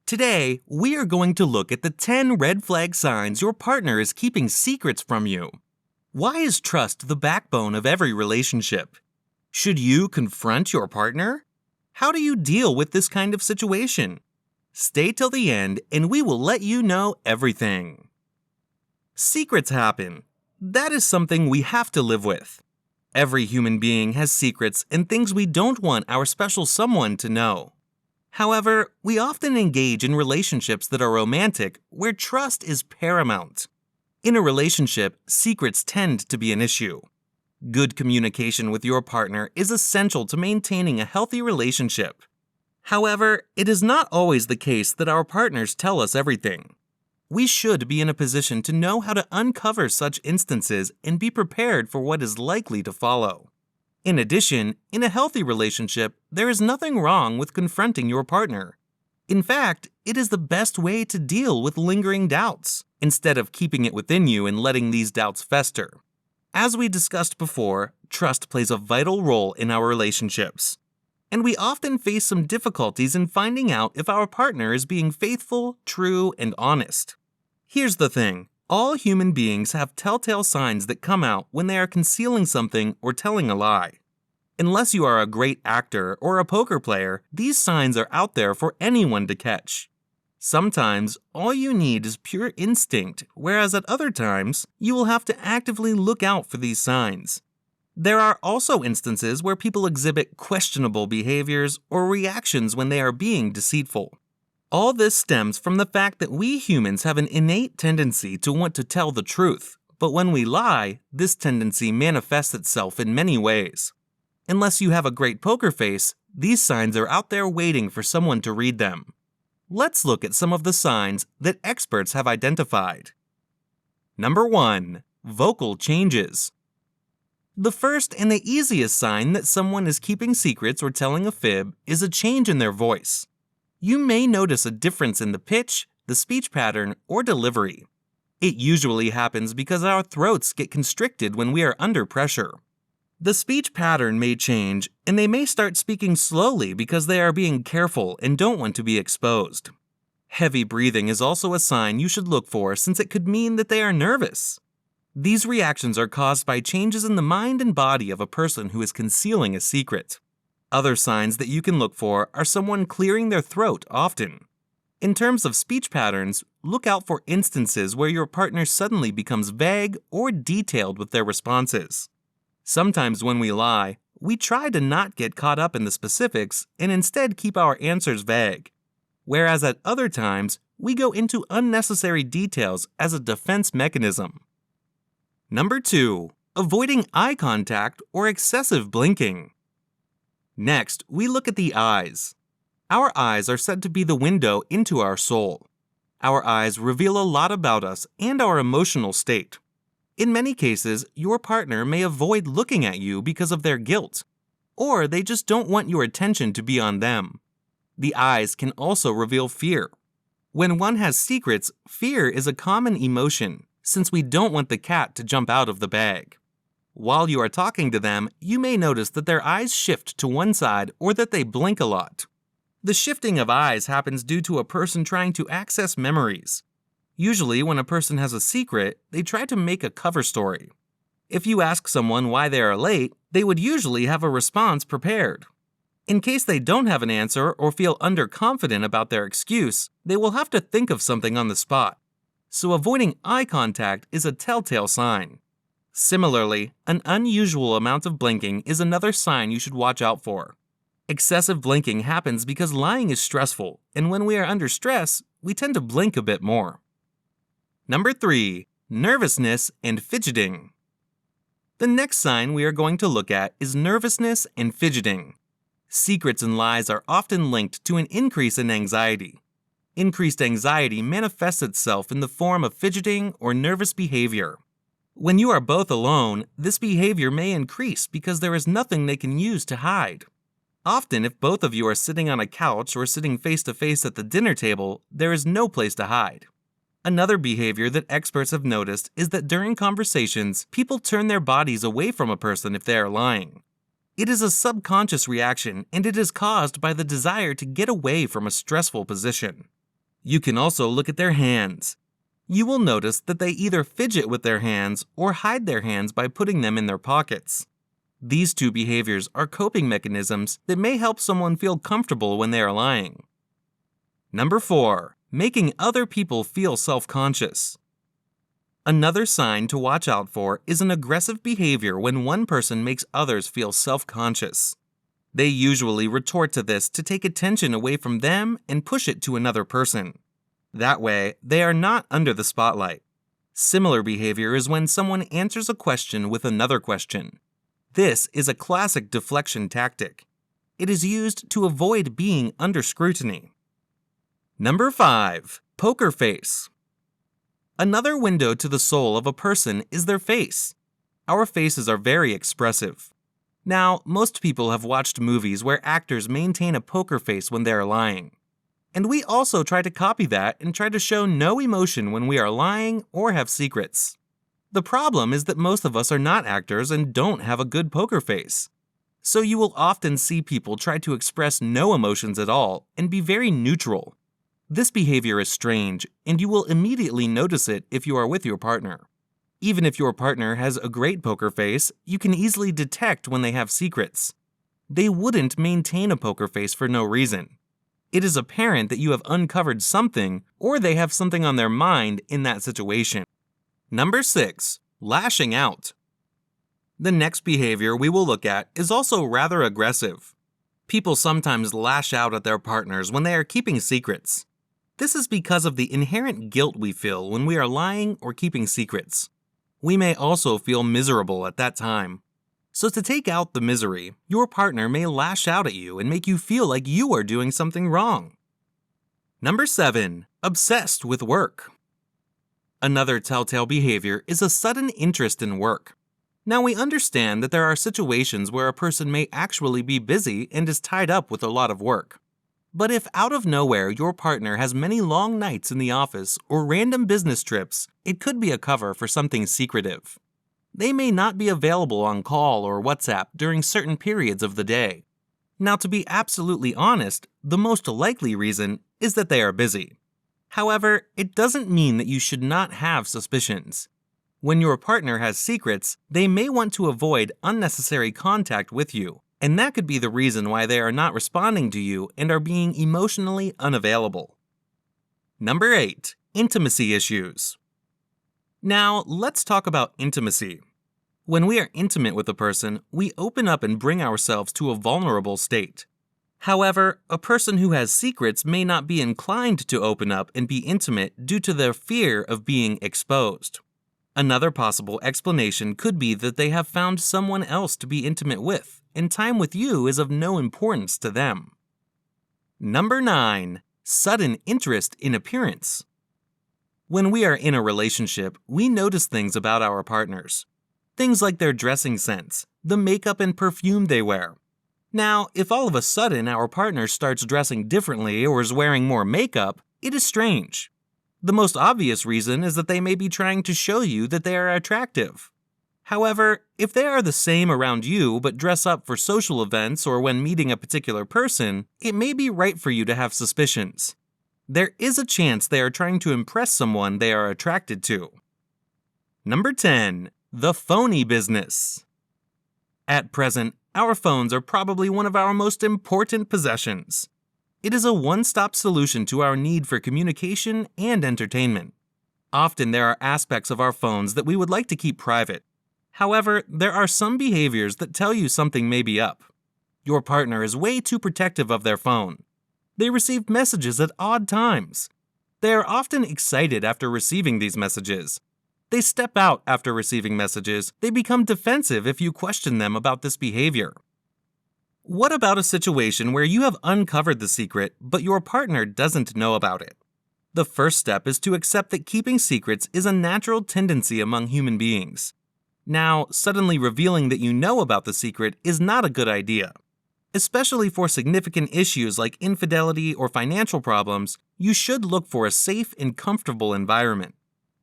Today, we are going to look at the 10 red flag signs your partner is keeping secrets from you. Why is trust the backbone of every relationship? Should you confront your partner? How do you deal with this kind of situation? Stay till the end and we will let you know everything. Secrets happen. That is something we have to live with. Every human being has secrets and things we don't want our special someone to know. However, we often engage in relationships that are romantic, where trust is paramount. In a relationship, secrets tend to be an issue. Good communication with your partner is essential to maintaining a healthy relationship. However, it is not always the case that our partners tell us everything. We should be in a position to know how to uncover such instances and be prepared for what is likely to follow. In addition, in a healthy relationship, there is nothing wrong with confronting your partner. In fact, it is the best way to deal with lingering doubts, instead of keeping it within you and letting these doubts fester. As we discussed before, trust plays a vital role in our relationships. And we often face some difficulties in finding out if our partner is being faithful, true, and honest. Here's the thing. All human beings have telltale signs that come out when they are concealing something or telling a lie. Unless you are a great actor or a poker player, these signs are out there for anyone to catch. Sometimes, all you need is pure instinct, whereas at other times, you will have to actively look out for these signs. There are also instances where people exhibit questionable behaviors or reactions when they are being deceitful. All this stems from the fact that we humans have an innate tendency to want to tell the truth, but when we lie, this tendency manifests itself in many ways. Unless you have a great poker face, these signs are out there waiting for someone to read them. Let's look at some of the signs that experts have identified. Number 1. Vocal changes. The first and the easiest sign that someone is keeping secrets or telling a fib is a change in their voice. You may notice a difference in the pitch, the speech pattern, or delivery. It usually happens because our throats get constricted when we are under pressure. The speech pattern may change, and they may start speaking slowly because they are being careful and don't want to be exposed. Heavy breathing is also a sign you should look for since it could mean that they are nervous. These reactions are caused by changes in the mind and body of a person who is concealing a secret. Other signs that you can look for are someone clearing their throat often. In terms of speech patterns, look out for instances where your partner suddenly becomes vague or detailed with their responses. Sometimes when we lie, we try to not get caught up in the specifics and instead keep our answers vague. Whereas at other times, we go into unnecessary details as a defense mechanism. Number 2. Avoiding eye contact or excessive blinking. Next, we look at the eyes. Our eyes are said to be the window into our soul. Our eyes reveal a lot about us and our emotional state. In many cases, your partner may avoid looking at you because of their guilt, or they just don't want your attention to be on them. The eyes can also reveal fear. When one has secrets, fear is a common emotion, since we don't want the cat to jump out of the bag. While you are talking to them, you may notice that their eyes shift to one side or that they blink a lot. The shifting of eyes happens due to a person trying to access memories. Usually, when a person has a secret, they try to make a cover story. If you ask someone why they are late, they would usually have a response prepared. In case they don't have an answer or feel underconfident about their excuse, they will have to think of something on the spot. So avoiding eye contact is a telltale sign. Similarly, an unusual amount of blinking is another sign you should watch out for. Excessive blinking happens because lying is stressful, and when we are under stress, we tend to blink a bit more. Number 3. Nervousness and fidgeting. The next sign we are going to look at is nervousness and fidgeting. Secrets and lies are often linked to an increase in anxiety. Increased anxiety manifests itself in the form of fidgeting or nervous behavior. When you are both alone, this behavior may increase because there is nothing they can use to hide. Often, if both of you are sitting on a couch or sitting face to face at the dinner table, there is no place to hide. Another behavior that experts have noticed is that during conversations, people turn their bodies away from a person if they are lying. It is a subconscious reaction, and it is caused by the desire to get away from a stressful position. You can also look at their hands. You will notice that they either fidget with their hands or hide their hands by putting them in their pockets. These two behaviors are coping mechanisms that may help someone feel comfortable when they are lying. Number 4. Making other people feel self-conscious. Another sign to watch out for is an aggressive behavior when one person makes others feel self-conscious. They usually retort to this to take attention away from them and push it to another person. That way, they are not under the spotlight. Similar behavior is when someone answers a question with another question. This is a classic deflection tactic. It is used to avoid being under scrutiny. Number 5. Poker face. Another window to the soul of a person is their face. Our faces are very expressive. Now, most people have watched movies where actors maintain a poker face when they are lying. And we also try to copy that and try to show no emotion when we are lying or have secrets. The problem is that most of us are not actors and don't have a good poker face. So you will often see people try to express no emotions at all and be very neutral. This behavior is strange, and you will immediately notice it if you are with your partner. Even if your partner has a great poker face, you can easily detect when they have secrets. They wouldn't maintain a poker face for no reason. It is apparent that you have uncovered something, or they have something on their mind in that situation. Number 6. Lashing out. The next behavior we will look at is also rather aggressive. People sometimes lash out at their partners when they are keeping secrets. This is because of the inherent guilt we feel when we are lying or keeping secrets. We may also feel miserable at that time. So to take out the misery, your partner may lash out at you and make you feel like you are doing something wrong. Number 7. Obsessed with work. Another telltale behavior is a sudden interest in work. Now we understand that there are situations where a person may actually be busy and is tied up with a lot of work. But if out of nowhere your partner has many long nights in the office or random business trips, it could be a cover for something secretive. They may not be available on call or WhatsApp during certain periods of the day. Now, to be absolutely honest, the most likely reason is that they are busy. However, it doesn't mean that you should not have suspicions. When your partner has secrets, they may want to avoid unnecessary contact with you, and that could be the reason why they are not responding to you and are being emotionally unavailable. Number 8. Intimacy issues. Now, let's talk about intimacy. When we are intimate with a person, we open up and bring ourselves to a vulnerable state. However, a person who has secrets may not be inclined to open up and be intimate due to their fear of being exposed. Another possible explanation could be that they have found someone else to be intimate with, and time with you is of no importance to them. Number 9. Sudden interest in appearance. When we are in a relationship, we notice things about our partners. Things like their dressing sense, the makeup and perfume they wear. Now, if all of a sudden our partner starts dressing differently or is wearing more makeup, it is strange. The most obvious reason is that they may be trying to show you that they are attractive. However, if they are the same around you but dress up for social events or when meeting a particular person, it may be right for you to have suspicions. There is a chance they are trying to impress someone they are attracted to. Number 10. The phony business. At present, our phones are probably one of our most important possessions. It is a one-stop solution to our need for communication and entertainment. Often there are aspects of our phones that we would like to keep private. However, there are some behaviors that tell you something may be up. Your partner is way too protective of their phone. They receive messages at odd times. They are often excited after receiving these messages. They step out after receiving messages. They become defensive if you question them about this behavior. What about a situation where you have uncovered the secret, but your partner doesn't know about it? The first step is to accept that keeping secrets is a natural tendency among human beings. Now, suddenly revealing that you know about the secret is not a good idea. Especially for significant issues like infidelity or financial problems, you should look for a safe and comfortable environment,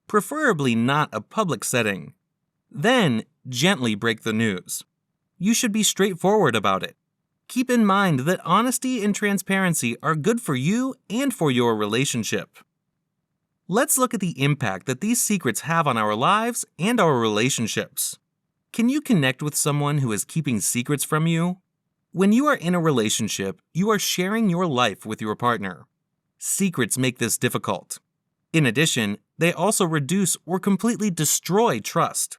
preferably not a public setting. Then, gently break the news. You should be straightforward about it. Keep in mind that honesty and transparency are good for you and for your relationship. Let's look at the impact that these secrets have on our lives and our relationships. Can you connect with someone who is keeping secrets from you? When you are in a relationship, you are sharing your life with your partner. Secrets make this difficult. In addition, they also reduce or completely destroy trust.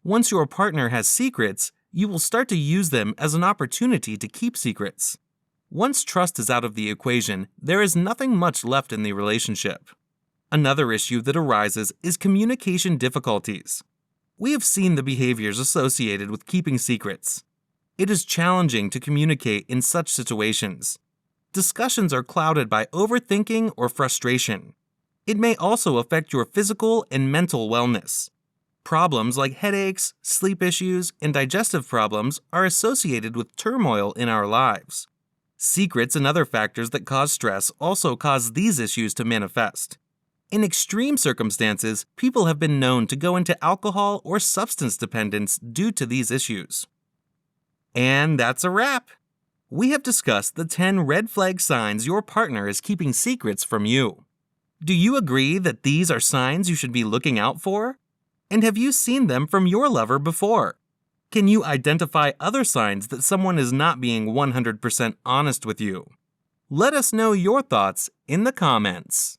Once your partner has secrets, you will start to use them as an opportunity to keep secrets. Once trust is out of the equation, there is nothing much left in the relationship. Another issue that arises is communication difficulties. We have seen the behaviors associated with keeping secrets. It is challenging to communicate in such situations. Discussions are clouded by overthinking or frustration. It may also affect your physical and mental wellness. Problems like headaches, sleep issues, and digestive problems are associated with turmoil in our lives. Secrets and other factors that cause stress also cause these issues to manifest. In extreme circumstances, people have been known to go into alcohol or substance dependence due to these issues. And that's a wrap! We have discussed the 10 red flag signs your partner is keeping secrets from you. Do you agree that these are signs you should be looking out for? And have you seen them from your lover before? Can you identify other signs that someone is not being 100% honest with you? Let us know your thoughts in the comments.